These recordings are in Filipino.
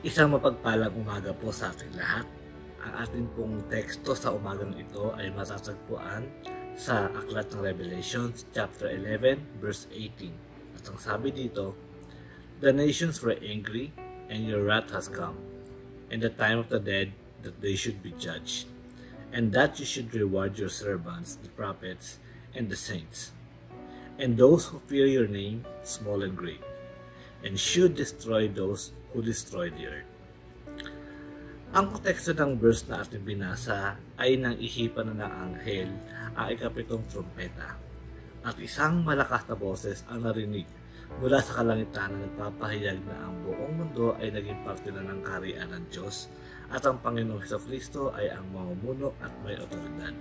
Isang mapagpalang umaga po sa ating lahat. Ang ating pong teksto sa umagang ito ay matatagpuan sa Aklat ng Revelation, chapter 11, verse 18. At ang sabi dito, "The nations were angry, and your wrath has come, and the time of the dead that they should be judged, and that you should reward your servants, the prophets, and the saints, and those who fear your name, small and great, and should destroy those who destroy the earth." Ang konteksto ng verse na ating binasa ay nang ihipan na ng anghel ang ikapitong trumpeta, at isang malakas na boses ang narinig mula sa kalangitan na nagpapahayag na ang buong mundo ay naging parte na ng kaharian ng Diyos at ang Panginoong Jesucristo ay ang mamumuno at may otoridad.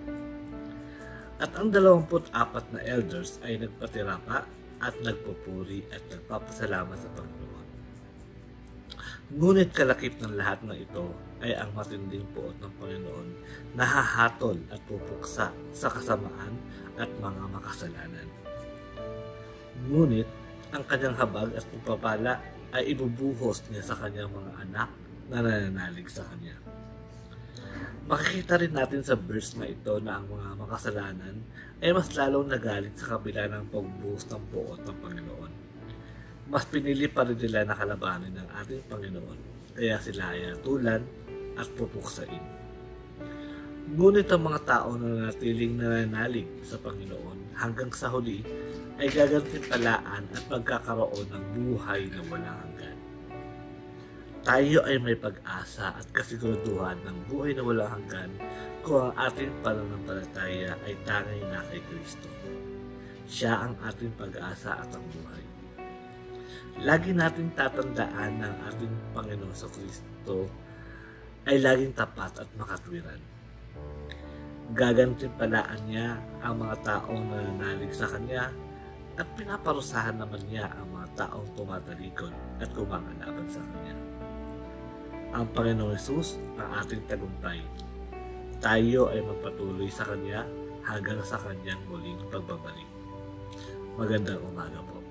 At ang 24 na elders ay nagpatirapa at nagpupuri at nagpapasalamat sa Panginoon. Ngunit kalakip ng lahat ng ito ay ang matinding puot ng Panginoon na hahatol at pupuksa sa kasamaan at mga makasalanan. Ngunit ang kanyang habag at pagpapala ay ibubuhos niya sa kanyang mga anak na nananalig sa kanya. Makikita rin natin sa verse na ito na ang mga makasalanan ay mas lalong nagalit sa kabila ng pagbuhos ng puot ng Panginoon. Mas pinili pa rin nila na kalabanin ng ating Panginoon, kaya sila ay atulan at pupuksain. Ngunit ang mga tao na nanatiling nananalig sa Panginoon hanggang sa huli ay gagantimpalaan at magkakaroon ng buhay na walang hanggan. Tayo ay may pag-asa at kasiguraduhan ng buhay na walang hanggan kung ang ating pananampalataya ay tangay na kay Kristo. Siya ang ating pag-asa at ang buhay. Lagi natin tatandaan ng ating Panginoon sa Kristo ay laging tapat at makatwiran. Gagantimpalaan niya ang mga taong nananalig sa Kanya at pinaparusahan naman niya ang mga taong tumatalikod at kumakalaban sa Kanya. Ang Panginoong Hesus ang ating tagumpay. Tayo ay magpatuloy sa Kanya hanggang sa Kanyang muling pagbabalik. Magandang umaga po.